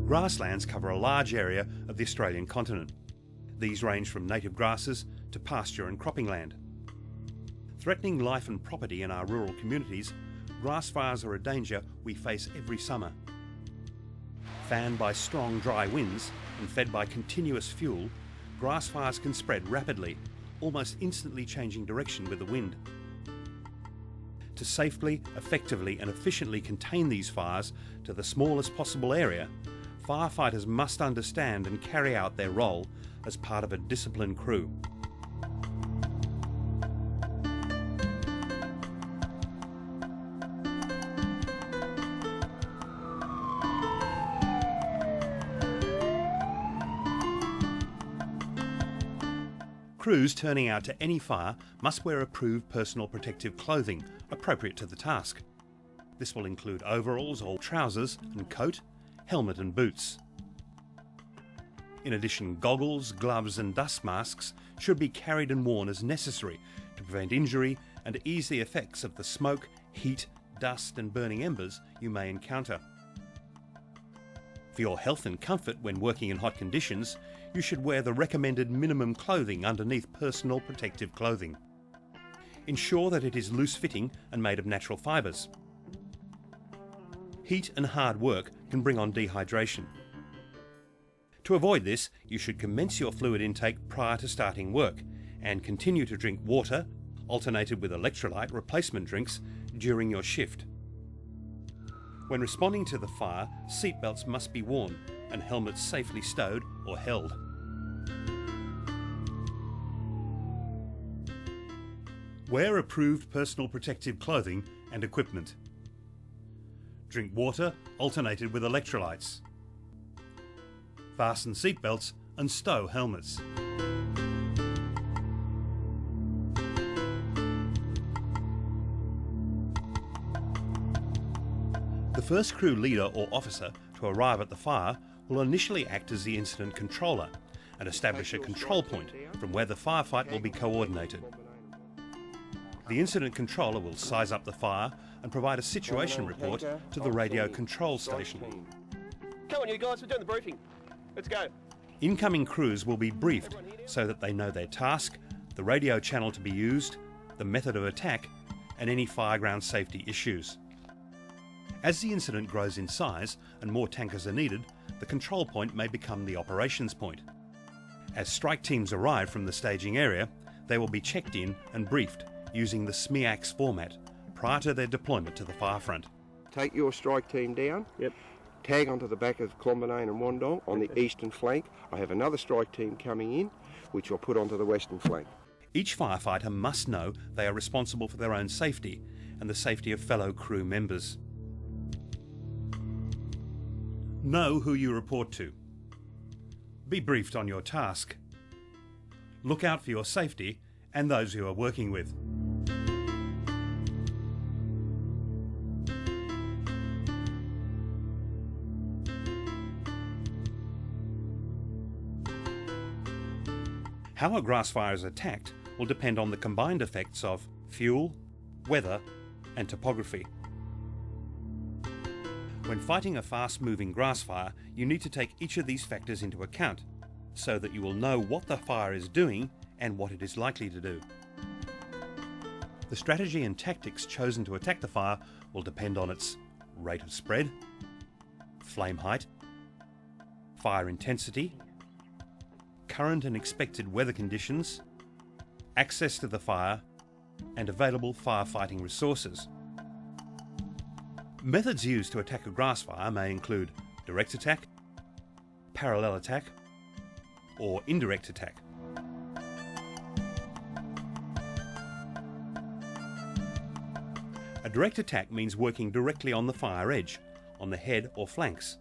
Grasslands cover a large area of the Australian continent. These range from native grasses to pasture and cropping land. Threatening life and property in our rural communities, grass fires are a danger we face every summer. Fanned by strong dry winds and fed by continuous fuel, grass fires can spread rapidly, almost instantly changing direction with the wind. To safely, effectively and efficiently contain these fires to the smallest possible area, firefighters must understand and carry out their role as part of a disciplined crew. Crews turning out to any fire must wear approved personal protective clothing appropriate to the task. This will include overalls or trousers and coat, helmet and boots. In addition, goggles, gloves and dust masks should be carried and worn as necessary to prevent injury and ease the effects of the smoke, heat, dust and burning embers you may encounter. For your health and comfort when working in hot conditions, you should wear the recommended minimum clothing underneath personal protective clothing. Ensure that it is loose-fitting and made of natural fibres. Heat and hard work can bring on dehydration. To avoid this, you should commence your fluid intake prior to starting work and continue to drink water, alternated with electrolyte replacement drinks, during your shift. When responding to the fire, seatbelts must be worn and helmets safely stowed or held. Wear approved personal protective clothing and equipment. Drink water alternated with electrolytes. Fasten seatbelts and stow helmets. The first crew leader or officer to arrive at the fire will initially act as the incident controller and establish a control point from where the firefight will be coordinated. The incident controller will size up the fire and provide a situation report to the radio control station. Come on you guys, we're doing the briefing. Let's go. Incoming crews will be briefed so that they know their task, the radio channel to be used, the method of attack and any fireground safety issues. As the incident grows in size and more tankers are needed, the control point may become the operations point. As strike teams arrive from the staging area, they will be checked in and briefed using the SMEAX format prior to their deployment to the fire front. Take your strike team down, tag onto the back of Clonbinane and Wandong on the eastern flank. I have another strike team coming in, which I'll put onto the western flank. Each firefighter must know they are responsible for their own safety and the safety of fellow crew members. Know who you report to. Be briefed on your task. Look out for your safety and those you are working with. How a grass fire is attacked will depend on the combined effects of fuel, weather and topography. When fighting a fast-moving grass fire, you need to take each of these factors into account so that you will know what the fire is doing and what it is likely to do. The strategy and tactics chosen to attack the fire will depend on its rate of spread, flame height, fire intensity, current and expected weather conditions, access to the fire, and available firefighting resources. Methods used to attack a grass fire may include direct attack, parallel attack, or indirect attack. A direct attack means working directly on the fire edge, on the head or flanks.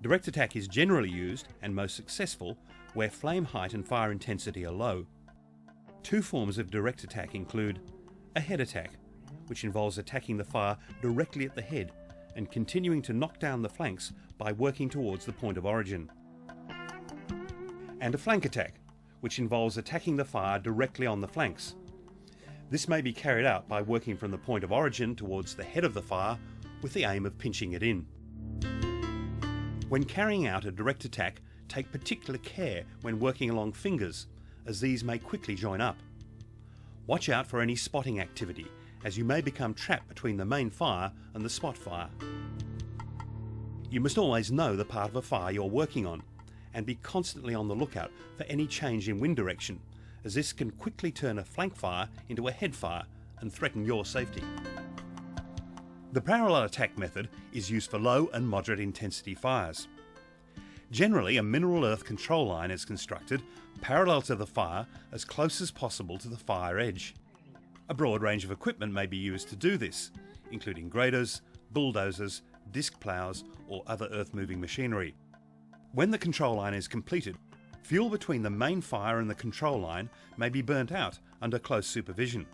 Direct attack is generally used, and most successful, where flame height and fire intensity are low. Two forms of direct attack include a head attack, which involves attacking the fire directly at the head and continuing to knock down the flanks by working towards the point of origin. And a flank attack, which involves attacking the fire directly on the flanks. This may be carried out by working from the point of origin towards the head of the fire with the aim of pinching it in. When carrying out a direct attack, take particular care when working along fingers, as these may quickly join up. Watch out for any spotting activity, as you may become trapped between the main fire and the spot fire. You must always know the part of a fire you're working on, and be constantly on the lookout for any change in wind direction, as this can quickly turn a flank fire into a head fire and threaten your safety. The parallel attack method is used for low and moderate intensity fires. Generally, a mineral earth control line is constructed parallel to the fire as close as possible to the fire edge. A broad range of equipment may be used to do this, including graders, bulldozers, disc ploughs or other earth-moving machinery. When the control line is completed, fuel between the main fire and the control line may be burnt out under close supervision.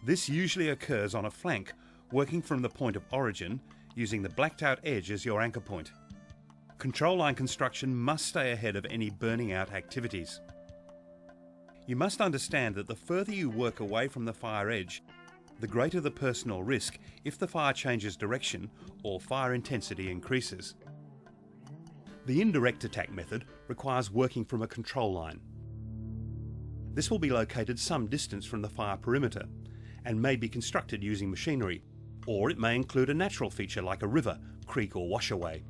This usually occurs on a flank, working from the point of origin using the blacked out edge as your anchor point. Control line construction must stay ahead of any burning out activities. You must understand that the further you work away from the fire edge, the greater the personal risk if the fire changes direction or fire intensity increases. The indirect attack method requires working from a control line. This will be located some distance from the fire perimeter and may be constructed using machinery, or it may include a natural feature like a river, creek or washaway.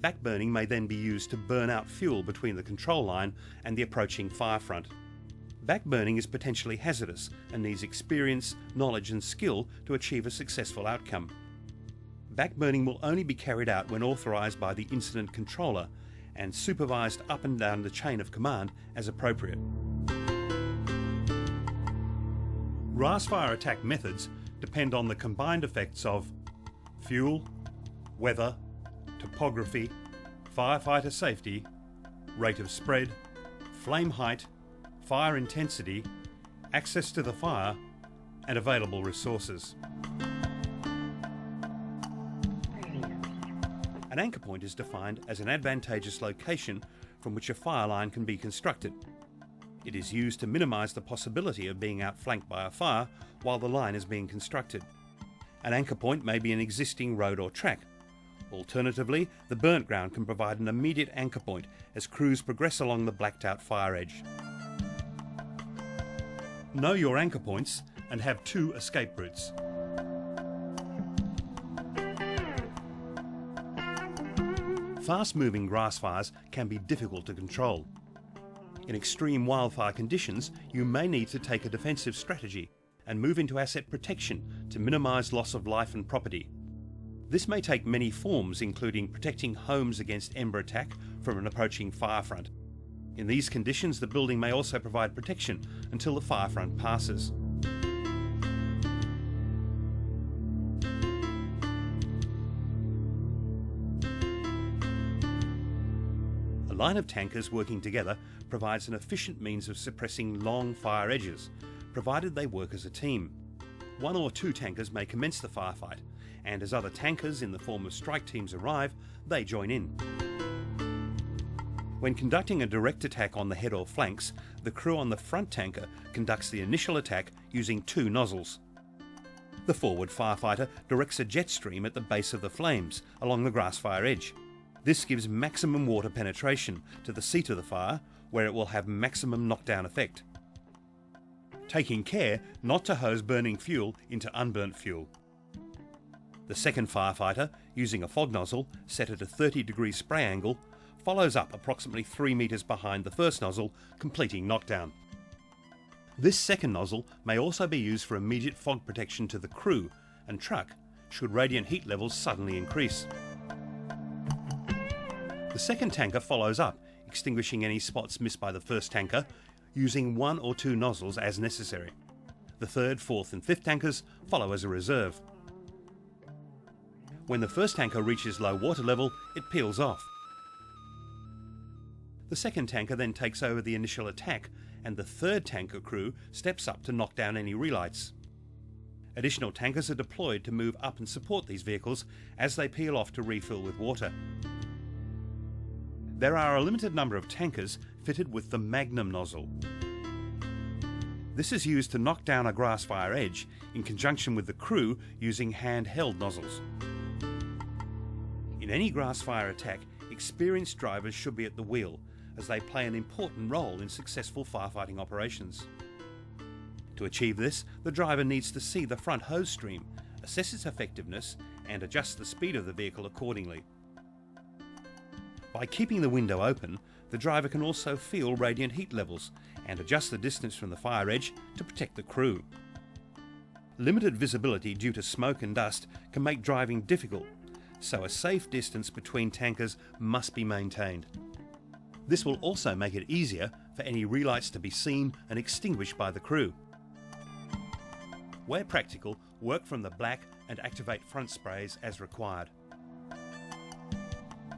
Backburning may then be used to burn out fuel between the control line and the approaching fire front. Backburning is potentially hazardous and needs experience, knowledge and skill to achieve a successful outcome. Backburning will only be carried out when authorised by the incident controller and supervised up and down the chain of command as appropriate. Grass fire attack methods depend on the combined effects of fuel, weather, topography, firefighter safety, rate of spread, flame height, fire intensity, access to the fire, and available resources. An anchor point is defined as an advantageous location from which a fire line can be constructed. It is used to minimise the possibility of being outflanked by a fire while the line is being constructed. An anchor point may be an existing road or track. Alternatively, the burnt ground can provide an immediate anchor point as crews progress along the blacked out fire edge. Know your anchor points and have 2 escape routes. Fast-moving grass fires can be difficult to control. In extreme wildfire conditions, you may need to take a defensive strategy and move into asset protection to minimise loss of life and property. This may take many forms, including protecting homes against ember attack from an approaching fire front. In these conditions, the building may also provide protection until the fire front passes. A line of tankers working together provides an efficient means of suppressing long fire edges, provided they work as a team. 1 or 2 tankers may commence the firefight, and as other tankers in the form of strike teams arrive, they join in. When conducting a direct attack on the head or flanks, the crew on the front tanker conducts the initial attack using 2 nozzles. The forward firefighter directs a jet stream at the base of the flames along the grass fire edge. This gives maximum water penetration to the seat of the fire, where it will have maximum knockdown effect. Taking care not to hose burning fuel into unburnt fuel. The second firefighter, using a fog nozzle set at a 30-degree spray angle, follows up approximately 3 metres behind the first nozzle, completing knockdown. This second nozzle may also be used for immediate fog protection to the crew and truck should radiant heat levels suddenly increase. The second tanker follows up, extinguishing any spots missed by the first tanker, using 1 or 2 nozzles as necessary. The third, fourth and fifth tankers follow as a reserve. When the first tanker reaches low water level, it peels off. The second tanker then takes over the initial attack, and the third tanker crew steps up to knock down any relights. Additional tankers are deployed to move up and support these vehicles as they peel off to refill with water. There are a limited number of tankers fitted with the Magnum nozzle. This is used to knock down a grass fire edge in conjunction with the crew using handheld nozzles. In In any grass fire attack, experienced drivers should be at the wheel, as they play an important role in successful firefighting operations. To achieve this, the driver needs to see the front hose stream, assess its effectiveness, and adjust the speed of the vehicle accordingly. By keeping the window open, the driver can also feel radiant heat levels and adjust the distance from the fire edge to protect the crew. Limited visibility due to smoke and dust can make driving difficult, so a safe distance between tankers must be maintained. This will also make it easier for any relights to be seen and extinguished by the crew. Where practical, work from the black and activate front sprays as required.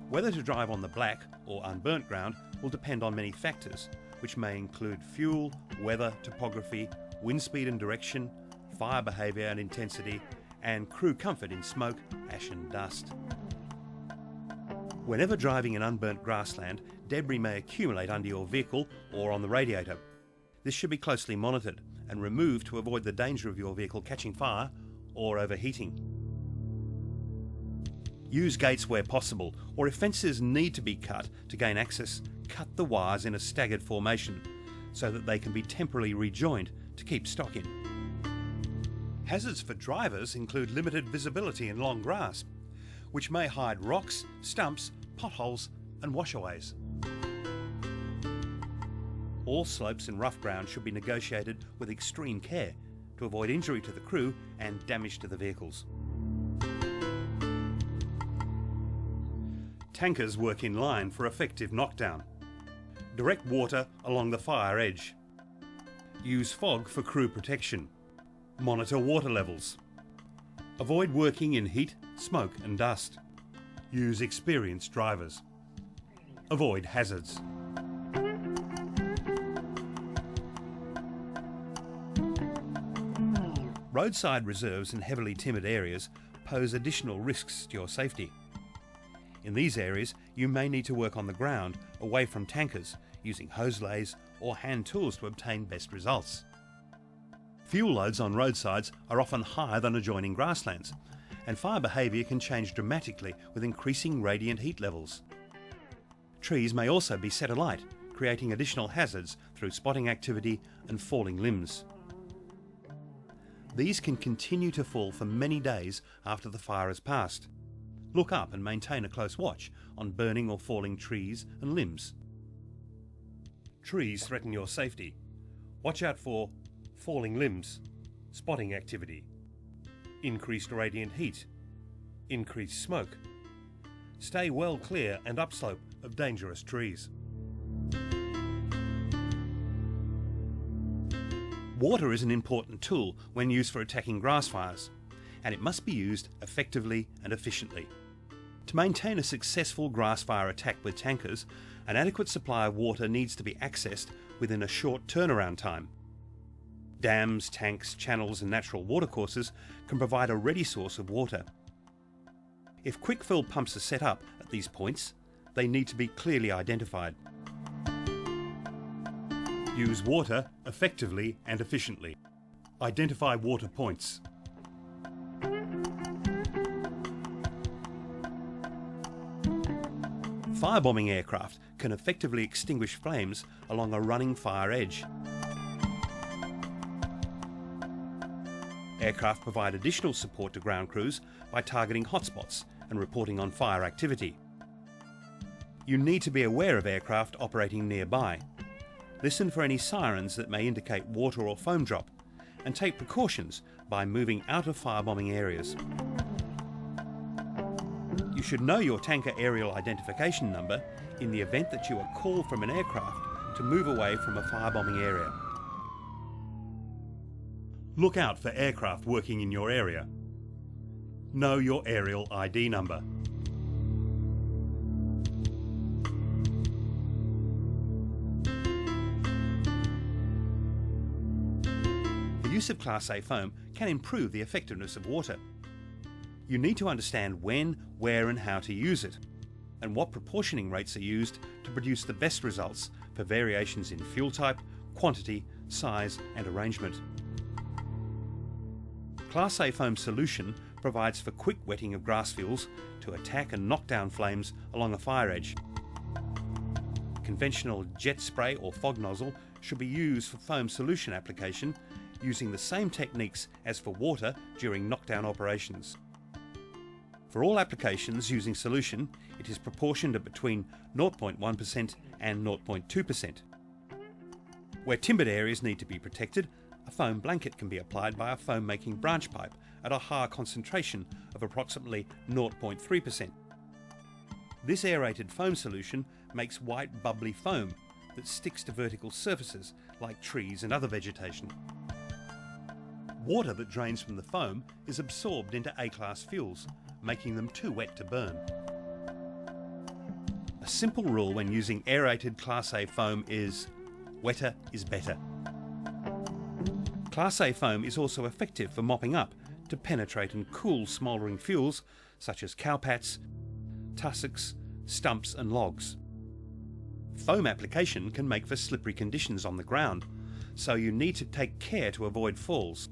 Whether to drive on the black or unburnt ground will depend on many factors, which may include fuel, weather, topography, wind speed and direction, fire behaviour and intensity, and crew comfort in smoke, ash and dust. Whenever driving in unburnt grassland, debris may accumulate under your vehicle or on the radiator. This should be closely monitored and removed to avoid the danger of your vehicle catching fire or overheating. Use gates where possible, or if fences need to be cut to gain access, cut the wires in a staggered formation so that they can be temporarily rejoined to keep stock in. Hazards for drivers include limited visibility in long grass, which may hide rocks, stumps, potholes and washaways. All slopes and rough ground should be negotiated with extreme care to avoid injury to the crew and damage to the vehicles. Tankers work in line for effective knockdown. Direct water along the fire edge. Use fog for crew protection. Monitor water levels. Avoid working in heat, smoke and dust. Use experienced drivers. Avoid hazards. Roadside reserves in heavily timbered areas pose additional risks to your safety. In these areas, you may need to work on the ground away from tankers using hose lays or hand tools to obtain best results. Fuel loads on roadsides are often higher than adjoining grasslands, and fire behaviour can change dramatically with increasing radiant heat levels. Trees may also be set alight, creating additional hazards through spotting activity and falling limbs. These can continue to fall for many days after the fire has passed. Look up and maintain a close watch on burning or falling trees and limbs. Trees threaten your safety. Watch out for falling limbs, spotting activity, increased radiant heat, increased smoke. Stay well clear and upslope of dangerous trees. Water is an important tool when used for attacking grass fires, and it must be used effectively and efficiently. To maintain a successful grass fire attack with tankers, an adequate supply of water needs to be accessed within a short turnaround time. Dams, tanks, channels and natural watercourses can provide a ready source of water. If quick fill pumps are set up at these points, they need to be clearly identified. Use water effectively and efficiently. Identify water points. Firebombing aircraft can effectively extinguish flames along a running fire edge. Aircraft provide additional support to ground crews by targeting hotspots and reporting on fire activity. You need to be aware of aircraft operating nearby. Listen for any sirens that may indicate water or foam drop, and take precautions by moving out of firebombing areas. You should know your tanker aerial identification number in the event that you are called from an aircraft to move away from a firebombing area. Look out for aircraft working in your area. Know your aerial ID number. The use of Class A foam can improve the effectiveness of water. You need to understand when, where and how to use it, and what proportioning rates are used to produce the best results for variations in fuel type, quantity, size and arrangement. Class A foam solution provides for quick wetting of grass fields to attack and knock down flames along a fire edge. Conventional jet spray or fog nozzle should be used for foam solution application using the same techniques as for water during knockdown operations. For all applications using solution, it is proportioned at between 0.1% and 0.2%. Where timbered areas need to be protected, a foam blanket can be applied by a foam-making branch pipe at a higher concentration of approximately 0.3%. This aerated foam solution makes white bubbly foam that sticks to vertical surfaces like trees and other vegetation. Water that drains from the foam is absorbed into A-class fuels, making them too wet to burn. A simple rule when using aerated Class A foam is wetter is better. Class A foam is also effective for mopping up to penetrate and cool smouldering fuels such as cowpats, tussocks, stumps and logs. Foam application can make for slippery conditions on the ground, so you need to take care to avoid falls.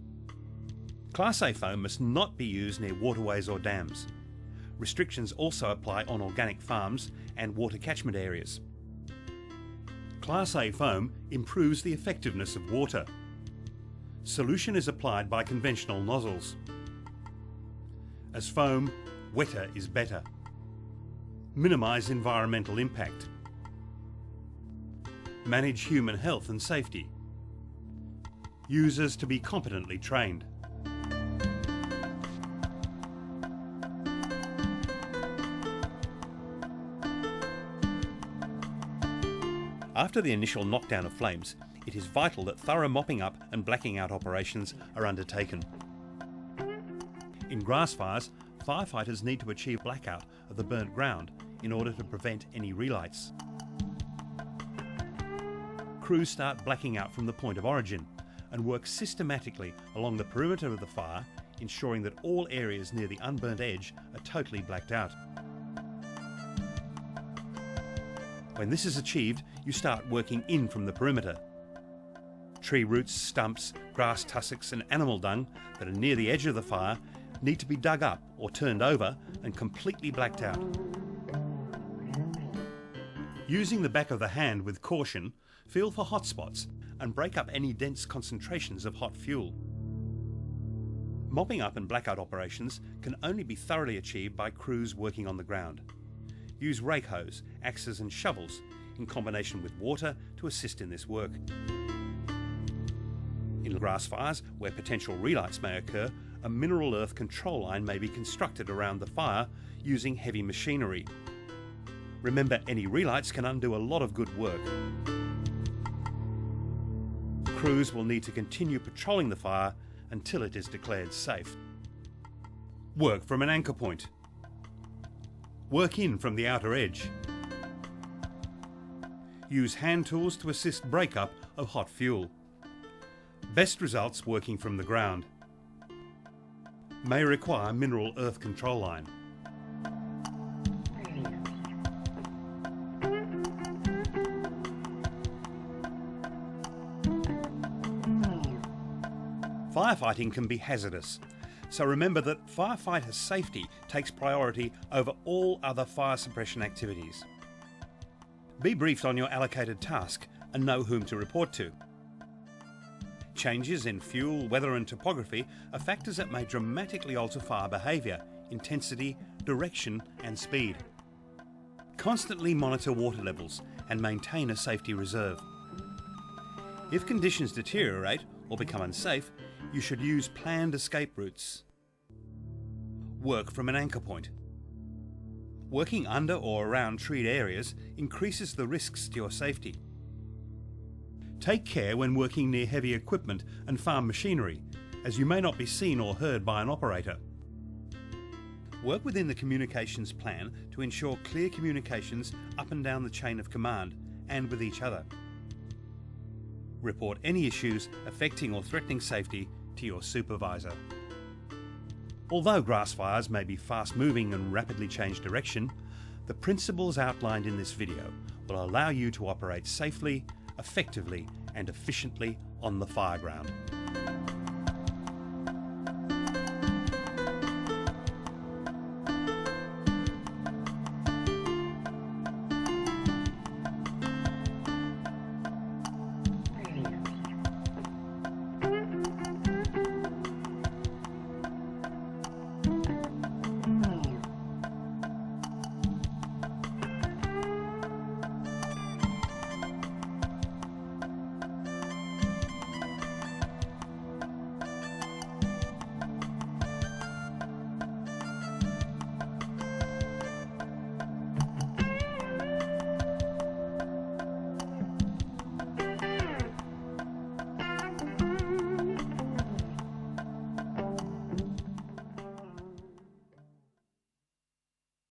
Class A foam must not be used near waterways or dams. Restrictions also apply on organic farms and water catchment areas. Class A foam improves the effectiveness of water. Solution is applied by conventional nozzles. As foam, wetter is better. Minimise environmental impact. Manage human health and safety. Users to be competently trained. After the initial knockdown of flames, it is vital that thorough mopping up and blacking out operations are undertaken. In grass fires, firefighters need to achieve blackout of the burnt ground in order to prevent any relights. Crews start blacking out from the point of origin and work systematically along the perimeter of the fire, ensuring that all areas near the unburnt edge are totally blacked out. When this is achieved, you start working in from the perimeter. Tree roots, stumps, grass tussocks and animal dung that are near the edge of the fire need to be dug up or turned over and completely blacked out. Using the back of the hand with caution, feel for hot spots and break up any dense concentrations of hot fuel. Mopping up and blackout operations can only be thoroughly achieved by crews working on the ground. Use rake hose, axes and shovels in combination with water to assist in this work. In grass fires, where potential relights may occur, a mineral earth control line may be constructed around the fire using heavy machinery. Remember, any relights can undo a lot of good work. Crews will need to continue patrolling the fire until it is declared safe. Work from an anchor point. Work in from the outer edge. Use hand tools to assist breakup of hot fuel. Best results working from the ground. May require mineral earth control line. Firefighting can be hazardous, so remember that firefighter safety takes priority over all other fire suppression activities. Be briefed on your allocated task and know whom to report to. Changes in fuel, weather and topography are factors that may dramatically alter fire behaviour, intensity, direction and speed. Constantly monitor water levels and maintain a safety reserve. If conditions deteriorate or become unsafe, you should use planned escape routes. Work from an anchor point. Working under or around treed areas increases the risks to your safety. Take care when working near heavy equipment and farm machinery, as you may not be seen or heard by an operator. Work within the communications plan to ensure clear communications up and down the chain of command and with each other. Report any issues affecting or threatening safety to your supervisor. Although grass fires may be fast-moving and rapidly change direction, the principles outlined in this video will allow you to operate safely, effectively and efficiently on the fireground.